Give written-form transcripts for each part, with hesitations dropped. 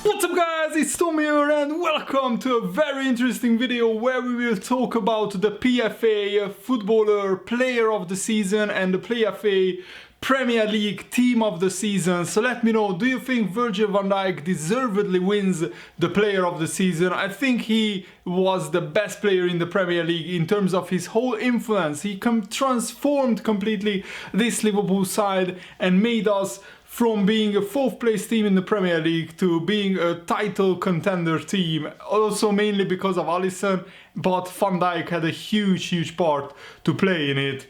What's up guys, it's Tom here and welcome to a very interesting video where we will talk about the PFA Footballer Player of the Season and the PFA Premier League Team of the Season. So let me know, do you think Virgil van Dijk deservedly wins the Player of the Season? I think he was the best player in the Premier League in terms of his whole influence. He transformed completely this Liverpool side and made us from being a fourth place team in the Premier League to being a title contender team. Also mainly because of Allison, but Van Dijk had a huge part to play in it.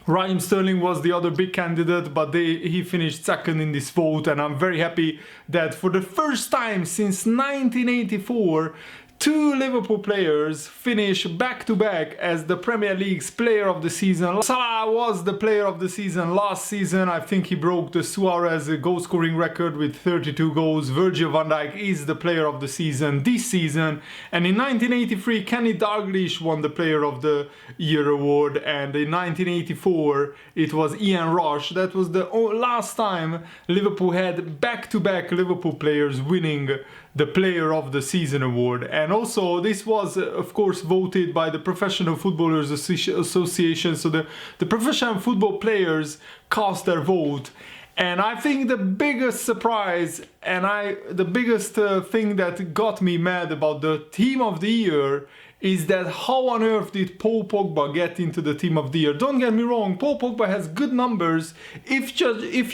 Raheem Sterling was the other big candidate, but he finished second in this vote, and I'm very happy that for the first time since 1984, two Liverpool players finish back-to-back as the Premier League's Player of the Season. Salah was the Player of the Season last season. I think he broke the Suarez goal-scoring record with 32 goals. Virgil van Dijk is the Player of the Season this season. And in 1983, Kenny Dalglish won the Player of the Year award. And in 1984, it was Ian Rush. That was the last time Liverpool had back-to-back Liverpool players winning the Player of the Season award. And also this was of course voted by the Professional Footballers Association, so the professional football players cast their vote. And I think the biggest surprise and the biggest thing that got me mad about the Team of the Year is that how on earth did Paul Pogba get into the Team of the Year? Don't get me wrong, Paul Pogba has good numbers if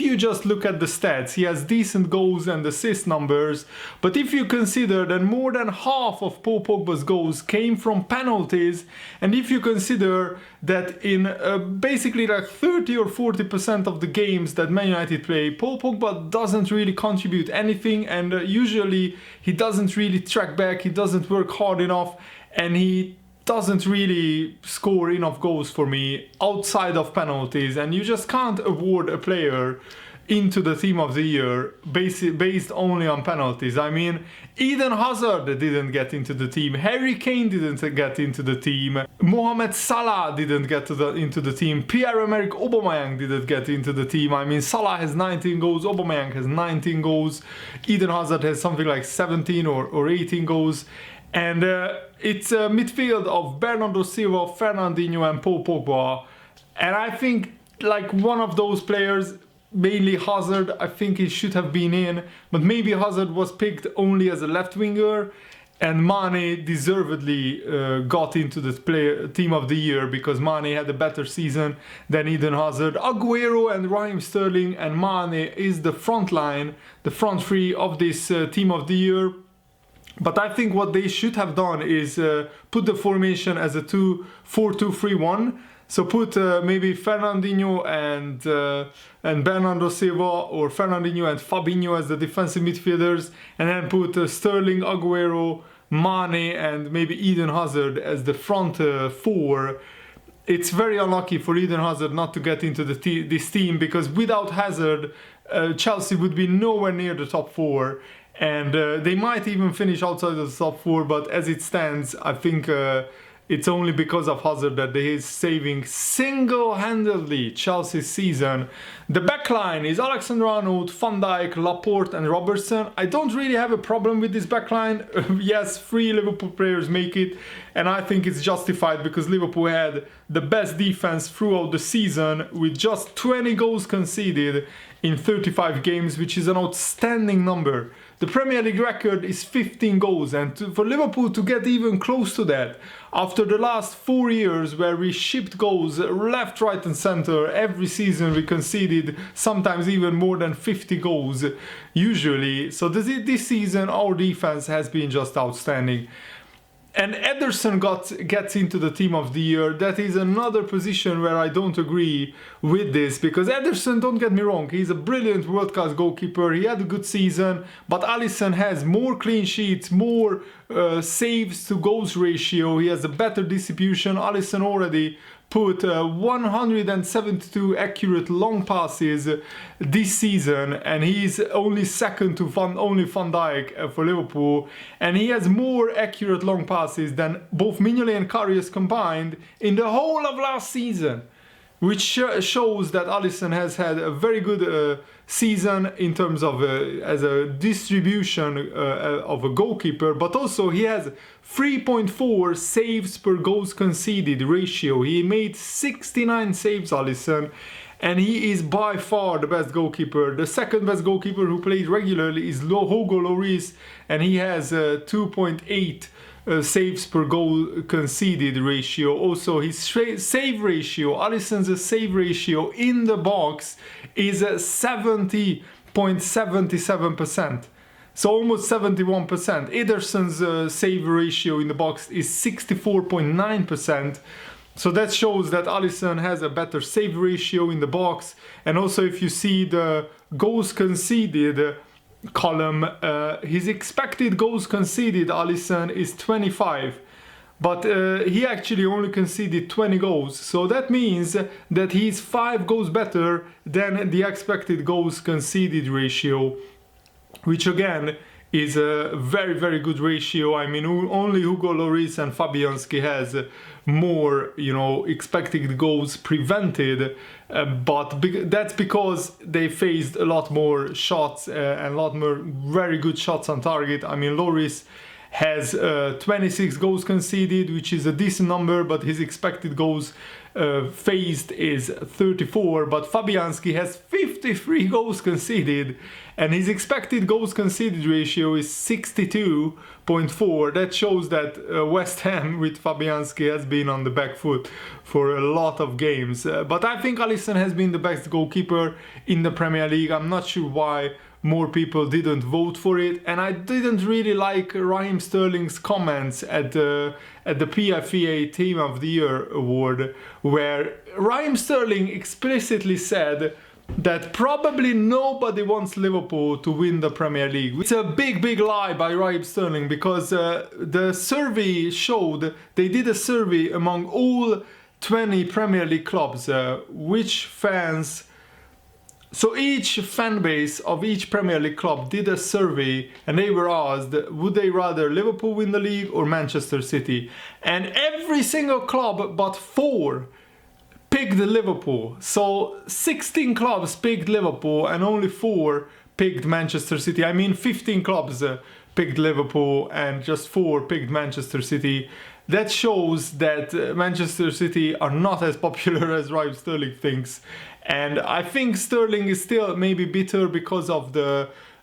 you just look at the stats. He has decent goals and assist numbers, but if you consider that more than half of Paul Pogba's goals came from penalties, and if you consider that in basically like 30 or 40% of the games that Man United play, Paul Pogba doesn't really contribute anything, and usually he doesn't really track back, he doesn't work hard enough, and he doesn't really score enough goals for me outside of penalties. And you just can't award a player into the Team of the Year based only on penalties. I mean, Eden Hazard didn't get into the team, Harry Kane didn't get into the team, Mohamed Salah didn't get into the team, Pierre-Emerick Aubameyang didn't get into the team. I mean, Salah has 19 goals, Aubameyang has 19 goals, Eden Hazard has something like 17 or 18 goals. And it's a midfield of Bernardo Silva, Fernandinho and Paul Pogba. And I think like one of those players, mainly Hazard, I think he should have been in. But maybe Hazard was picked only as a left winger. And Mane deservedly got into the Team of the Year because Mane had a better season than Eden Hazard. Aguero and Raheem Sterling and Mane is the front line, the front three of this Team of the Year. But I think what they should have done is put the formation as a 4-2-3-1. So put maybe Fernandinho and Bernardo Silva, or Fernandinho and Fabinho as the defensive midfielders, and then put Sterling, Aguero, Mane and maybe Eden Hazard as the front four. It's very unlucky for Eden Hazard not to get into this team, because without Hazard, Chelsea would be nowhere near the top four. And they might even finish outside of the top four, but as it stands, I think it's only because of Hazard that he is saving single-handedly Chelsea's season. The backline is Alexander-Arnold, Van Dijk, Laporte and Robertson. I don't really have a problem with this backline. Yes, 3 Liverpool players make it, and I think it's justified because Liverpool had the best defense throughout the season with just 20 goals conceded in 35 games, which is an outstanding number. The Premier League record is 15 goals, and for Liverpool to get even close to that, after the last 4 years where we shipped goals left, right and centre, every season we conceded sometimes even more than 50 goals usually. So this season our defense has been just outstanding. And Ederson gets into the Team of the Year. That is another position where I don't agree with this, because Ederson, don't get me wrong, he's a brilliant world-class goalkeeper, he had a good season, but Allison has more clean sheets, more saves to goals ratio, he has a better distribution. Allison already put 172 accurate long passes this season, and he's only second to Van Dijk for Liverpool, and he has more accurate long passes than both Mignolet and Karius combined in the whole of last season. which shows that Allison has had a very good season in terms of as a distribution of a goalkeeper, but also he has 3.4 saves per goals conceded ratio. He made 69 saves, Allison, and he is by far the best goalkeeper. The second best goalkeeper who played regularly is Hugo Lloris, and he has 2.8 saves per goal conceded ratio. Also, his save ratio, Alisson's save ratio in the box is 70.77%. So almost 71%. Ederson's save ratio in the box is 64.9%. So that shows that Allison has a better save ratio in the box. And also if you see the goals conceded column, his expected goals conceded, Allison, is 25. But he actually only conceded 20 goals. So that means that he's 5 goals better than the expected goals conceded ratio, which again is a very, very good ratio. I mean, only Hugo Lloris and Fabianski has more, expected goals prevented, but that's because they faced a lot more shots and a lot more very good shots on target. I mean, Lloris has 26 goals conceded, which is a decent number, but his expected goals faced is 34, but Fabianski has 53 goals conceded and his expected goals conceded ratio is 62.4. That shows that West Ham with Fabianski has been on the back foot for a lot of games. But I think Allison has been the best goalkeeper in the Premier League. I'm not sure why more people didn't vote for it, and I didn't really like Raheem Sterling's comments at the PFA Team of the Year award, where Raheem Sterling explicitly said that probably nobody wants Liverpool to win the Premier League. It's a big lie by Raheem Sterling, because the survey showed, they did a survey among all 20 Premier League clubs, which fans. So each fan base of each Premier League club did a survey, and they were asked, would they rather Liverpool win the league or Manchester City? And every single club but 4 picked Liverpool. So 16 clubs picked Liverpool and only 4 picked Manchester City. I mean 15 clubs picked Liverpool and just 4 picked Manchester City. That shows that Manchester City are not as popular as Raheem Sterling thinks. And I think Sterling is still maybe bitter because of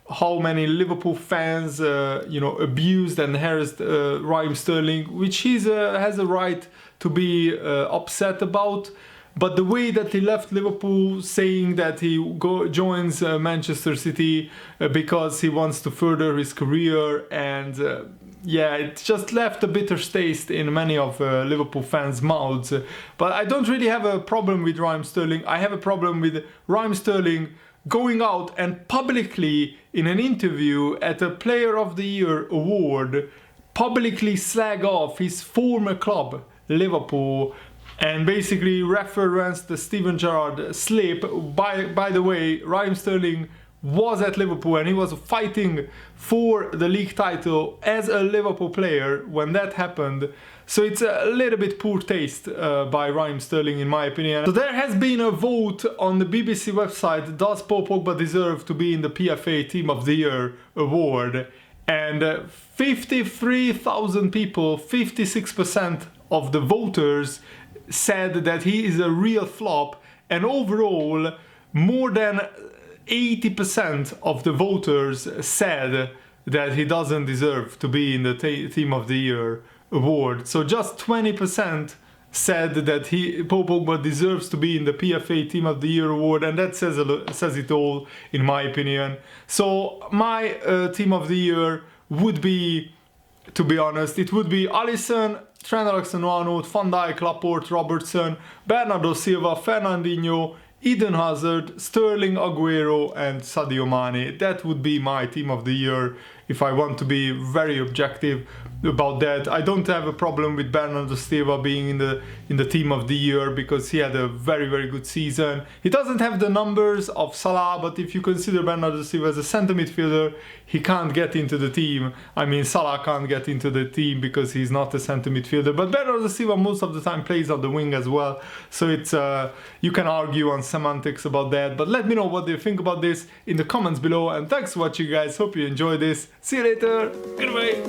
how many Liverpool fans, abused and harassed Raheem Sterling, which he has a right to be upset about. But the way that he left Liverpool, saying that he joins Manchester City because he wants to further his career, and it just left a bitter taste in many of Liverpool fans' mouths. But I don't really have a problem with Raheem Sterling. I have a problem with Raheem Sterling going out and publicly, in an interview at a Player of the Year award, publicly slag off his former club, Liverpool, and basically referenced the Steven Gerrard slip. By the way, Raheem Sterling was at Liverpool and he was fighting for the league title as a Liverpool player when that happened. So it's a little bit poor taste by Raheem Sterling, in my opinion. So there has been a vote on the BBC website, does Paul Pogba deserve to be in the PFA Team of the Year award? And 53,000 people, 56% of the voters said that he is a real flop, and overall more than 80% of the voters said that he doesn't deserve to be in the Team of the Year award. So just 20% said that Paul Pogba deserves to be in the PFA Team of the Year award, and that says it all, in my opinion. So my Team of the Year would be, to be honest, it would be Allison, Trent Alexander-Arnold, Van Dijk, Laporte, Robertson, Bernardo Silva, Fernandinho, Eden Hazard, Sterling, Aguero and Sadio Mane. That would be my Team of the Year if I want to be very objective about that. I don't have a problem with Bernardo Silva being in the team of the year because he had a very, very good season. He doesn't have the numbers of Salah, but if you consider Bernardo Silva as a centre midfielder, he can't get into the team. I mean, Salah can't get into the team because he's not a centre midfielder, but Bernardo Silva most of the time plays on the wing as well, so it's you can argue on semantics about that. But let me know what you think about this in the comments below, and thanks for watching, guys. Hope you enjoyed this. See you later. Goodbye.